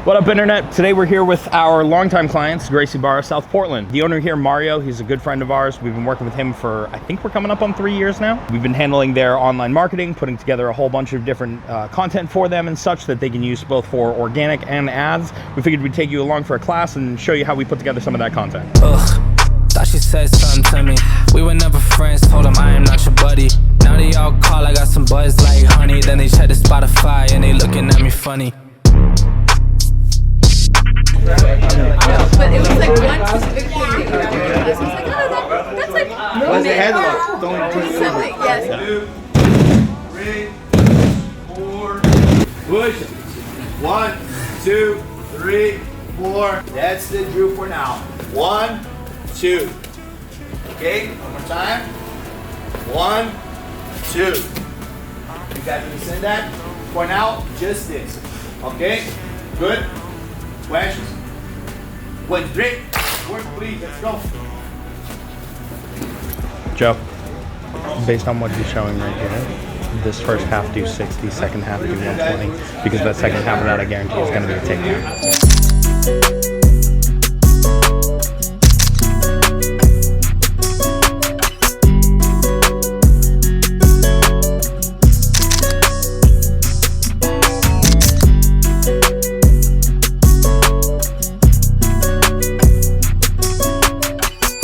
What up, Internet? Today we're here with our longtime clients, Gracie Barra South Portland. The owner here, Mario, he's a good friend of ours. We've been working with him for, I think we're coming up on 3 years now. We've been handling their online marketing, putting together a whole bunch of different content for them and such that they can use both for organic and ads. We figured we'd take you along for a class and show you how we put together some of that content. Thought she said something to me. We were never friends, told them I am not your buddy. Now they all call, I got some buzz like honey. Then they check the Spotify and they looking at me funny. But it was like one specific thing that you were doing in class. I was like, oh, that's like What's the headlock? Don't silly. Yes. 2, 3, 4. Push. 1, 2, 3, 4. That's the drill for now. 1, 2. Okay, one more time. 1, 2. You guys understand that? For now, just this. Okay? Good? Questions? 1, 3. Work, please. Let's go. Joe, based on what you're showing right here, this first half do 60, second half do 120, because that second half of that I guarantee is going to be a takedown.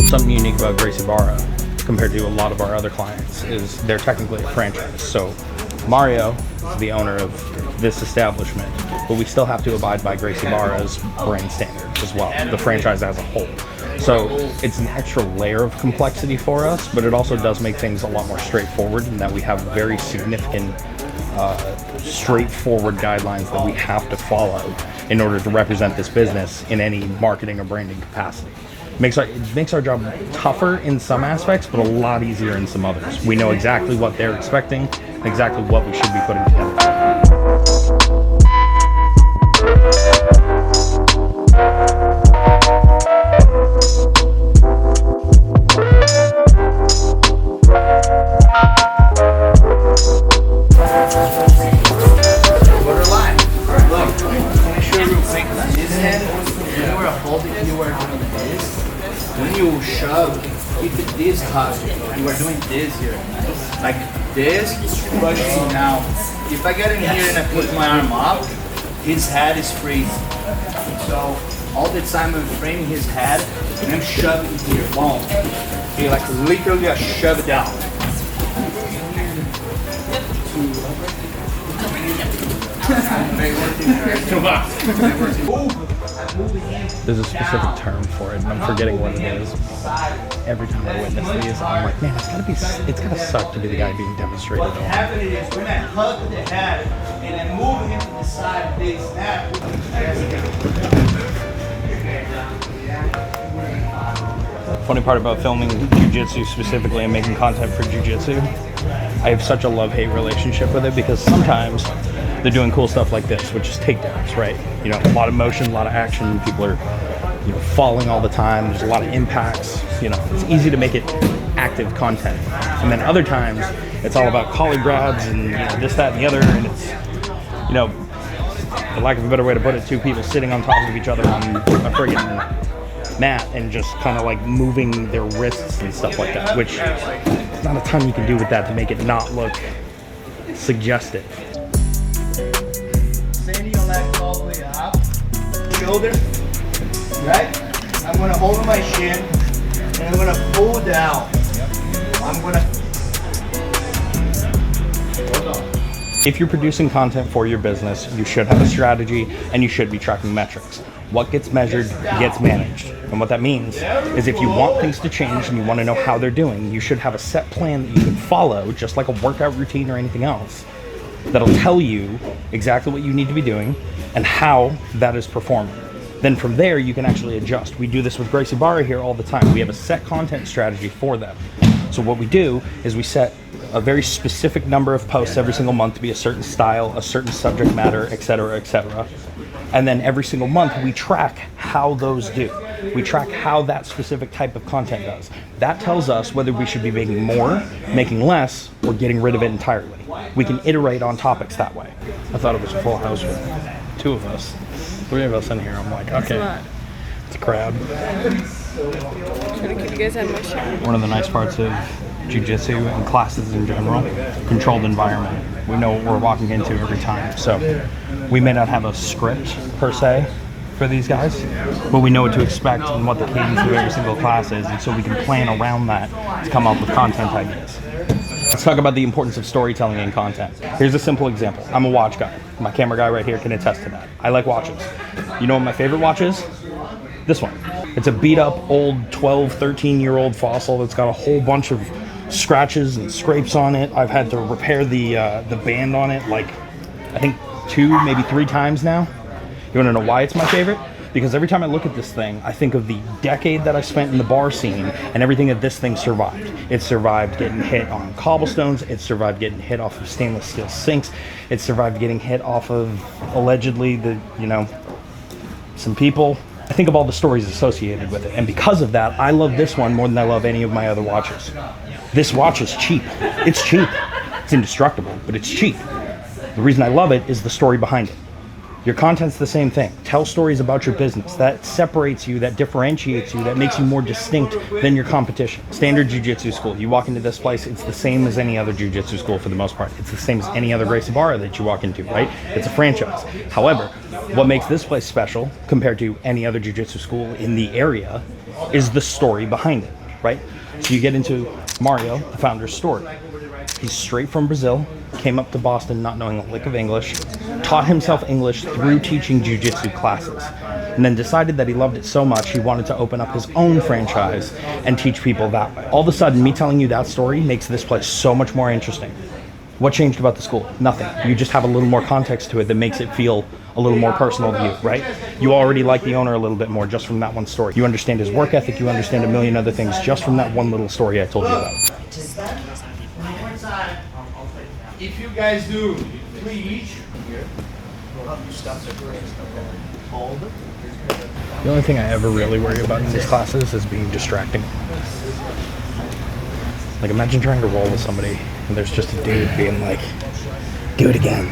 Something unique about Gracie Barra compared to a lot of our other clients is they're technically a franchise. So Mario is the owner of this establishment, but we still have to abide by Gracie Barra's brand standards as well, the franchise as a whole. So it's an extra layer of complexity for us, but it also does make things a lot more straightforward in that we have very significant straightforward guidelines that we have to follow in order to represent this business in any marketing or branding capacity. It makes our job tougher in some aspects, but a lot easier in some others. We know exactly what they're expecting, and exactly what we should be putting together. When you shove, keep it this hard. You are doing this here. Like this, pushing now. If I get in here and I put my arm up, his head is free. So all the time I'm framing his head and I'm shoving here. Boom. Okay, like literally I shove it down. There's a specific term for it, and I'm forgetting what it is. Every time I witness these, I'm like, man, it's gotta suck to be the guy being demonstrated What's on. happening is when I hug the head and I move him to the side, they snap. Funny part about filming Jiu Jitsu specifically and making content for Jiu Jitsu, I have such a love-hate relationship with it because sometimes they're doing cool stuff like this, which is takedowns, right? You know, a lot of motion, a lot of action. People are, falling all the time. There's a lot of impacts. It's easy to make it active content. And then other times, it's all about collie grabs and this, that, and the other. And it's, for lack of a better way to put it, two people sitting on top of each other on a friggin' mat and just kind of like moving their wrists and stuff like that, which there's not a ton you can do with that to make it not look suggestive. Sending your legs all the way up, shoulder, right? I'm gonna hold my shin, and I'm gonna pull down. Hold on. If you're producing content for your business, you should have a strategy and you should be tracking metrics. What gets measured gets managed. And what that means is if you want things to change and you want to know how they're doing, you should have a set plan that you can follow, just like a workout routine or anything else, that'll tell you exactly what you need to be doing and how that is performing. Then from there, you can actually adjust. We do this with Gracie Barra here all the time. We have a set content strategy for them. So what we do is we set a very specific number of posts every single month to be a certain style, a certain subject matter, etc., etc. And then every single month, we track how those do. We track how that specific type of content does. That tells us whether we should be making more, making less, or getting rid of it entirely. We can iterate on topics that way. I thought it was a full house with two of us. 3 of us in here. I'm like, That's a okay, lot. it's a crowd. Could you guys have more share? One of the nice parts of jiu-jitsu and classes in general, controlled environment. We know what we're walking into every time. So we may not have a script per se for these guys, but we know what to expect and what the cadence of every single class is, and so we can plan around that to come up with content ideas. Let's talk about the importance of storytelling and content. Here's a simple example. I'm a watch guy. My camera guy right here can attest to that. I like watches. You know what my favorite watch is? This one. It's a beat up old 12, 13-year-old fossil that's got a whole bunch of scratches and scrapes on it. I've had to repair the band on it like, I think 2, maybe 3 times now. You want to know why it's my favorite? Because every time I look at this thing, I think of the decade that I spent in the bar scene and everything that this thing survived. It survived getting hit on cobblestones. It survived getting hit off of stainless steel sinks. It survived getting hit off of, allegedly, some people. I think of all the stories associated with it. And because of that, I love this one more than I love any of my other watches. This watch is cheap. It's cheap. It's indestructible, but it's cheap. The reason I love it is the story behind it. Your content's the same thing. Tell stories about your business. That separates you, that differentiates you, that makes you more distinct than your competition. Standard jiu-jitsu school. You walk into this place, it's the same as any other jiu-jitsu school for the most part. It's the same as any other Gracie Barra that you walk into, right? It's a franchise. However, what makes this place special compared to any other jiu-jitsu school in the area is the story behind it, right? So you get into Mario, the founder's story. He's straight from Brazil, came up to Boston not knowing a lick of English, taught himself English through teaching jiu-jitsu classes, and then decided that he loved it so much he wanted to open up his own franchise and teach people that way. All of a sudden, me telling you that story makes this place so much more interesting. What changed about the school? Nothing. You just have a little more context to it that makes it feel a little more personal to you, right? You already like the owner a little bit more just from that one story. You understand his work ethic, you understand a million other things just from that one little story I told you about. If you guys do 3 each, here. The only thing I ever really worry about in these classes is being distracting. Like, imagine trying to roll with somebody and there's just a dude being like, do it again.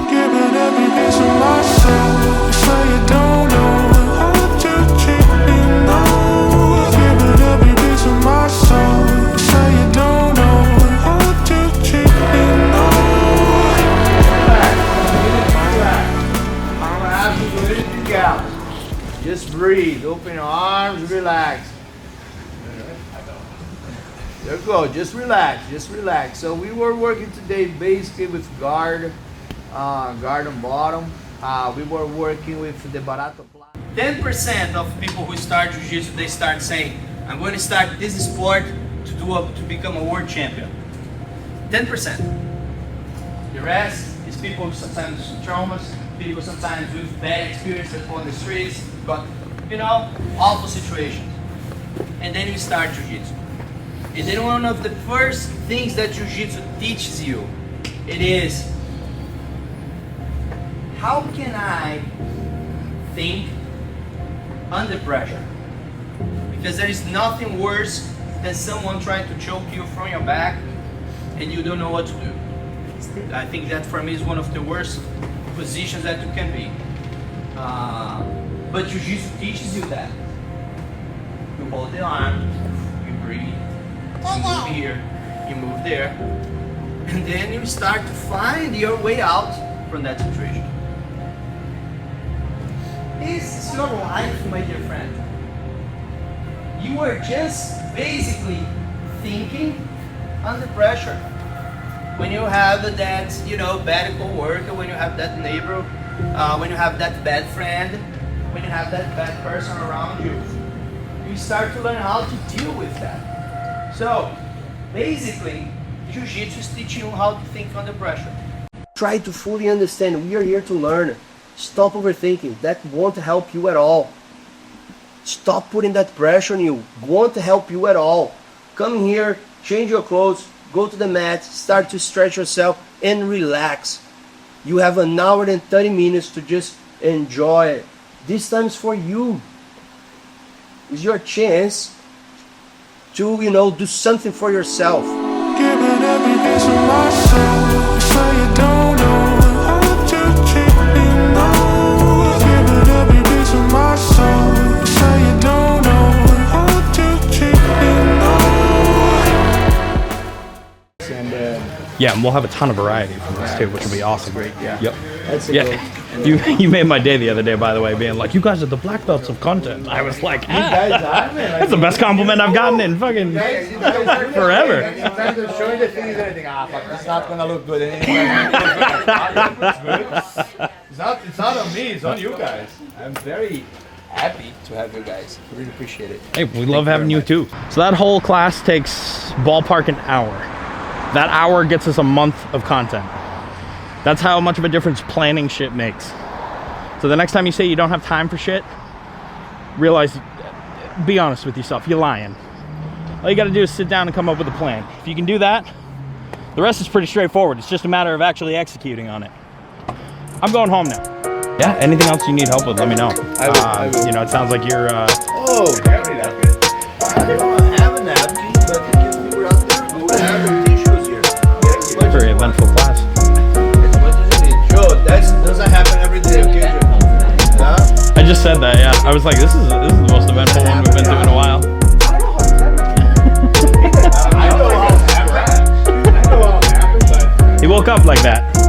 Giving every piece of myself, so you don't know how to treat me now. Giving every piece of myself, so you don't know how to treat me now. I'm gonna have you do it together. Just breathe, open your arms, relax. There you go, just relax, just relax. So we were working today basically with guard on bottom. We were working with the Barato. 10% of people who start Jiu-Jitsu, they start saying, I'm going to start this sport to become a world champion. 10%. The rest is people sometimes with traumas, people sometimes with bad experiences on the streets, but awful situations. And then you start Jiu-Jitsu. And then one of the first things that Jiu-Jitsu teaches you, it is, how can I think under pressure? Because there is nothing worse than someone trying to choke you from your back and you don't know what to do. I think that for me is one of the worst positions that you can be. But Jiu-Jitsu teaches you that. You hold the arm, you breathe, you move here, you move there, and then you start to find your way out from that situation. This is your life, my dear friend. You are just basically thinking under pressure. When you have that, bad co-worker, when you have that neighbor, when you have that bad friend, when you have that bad person around you, you start to learn how to deal with that. So, basically, Jiu-Jitsu is teaching you how to think under pressure. Try to fully understand we are here to learn. Stop overthinking. That won't help you at all. Stop putting that pressure on you. Won't help you at all. Come here, change your clothes, go to the mat, start to stretch yourself and relax. You have an hour and 30 minutes to just enjoy it. This time's for you. It's your chance to, do something for yourself. Giving every piece of myself, so you don't know how to treat me now. Yeah, and we'll have a ton of variety from this too, which will be awesome. Great, yeah. Yep. That's a Yeah. good. You made my day the other day, by the way, being like, you guys are the black belts of content. I was like, that's the best compliment I've gotten in fucking forever. Sometimes they're showing the things and I think, fuck, it's not gonna look good. It's not on me, it's on you guys. I'm very happy to have you guys. I really appreciate it. Hey, we love having you too. So that whole class takes ballpark an hour. That hour gets us a month of content. That's how much of a difference planning shit makes. So the next time you say you don't have time for shit, realize, be honest with yourself, you're lying. All you gotta do is sit down and come up with a plan. If you can do that, the rest is pretty straightforward. It's just a matter of actually executing on it. I'm going home now. Yeah, anything else you need help with, let me know. I will. You know, it sounds like you're, Oh, Gary, napkin. I don't have a napkin, but you can figure out there. We have the tissues here. very eventful class. What does it need? Joe, that doesn't happen every day, okay? Huh? I just said that, yeah. I was like, this is the most eventful one we've been to in a while. I know how it happened. I know how it happened, but He woke up like that.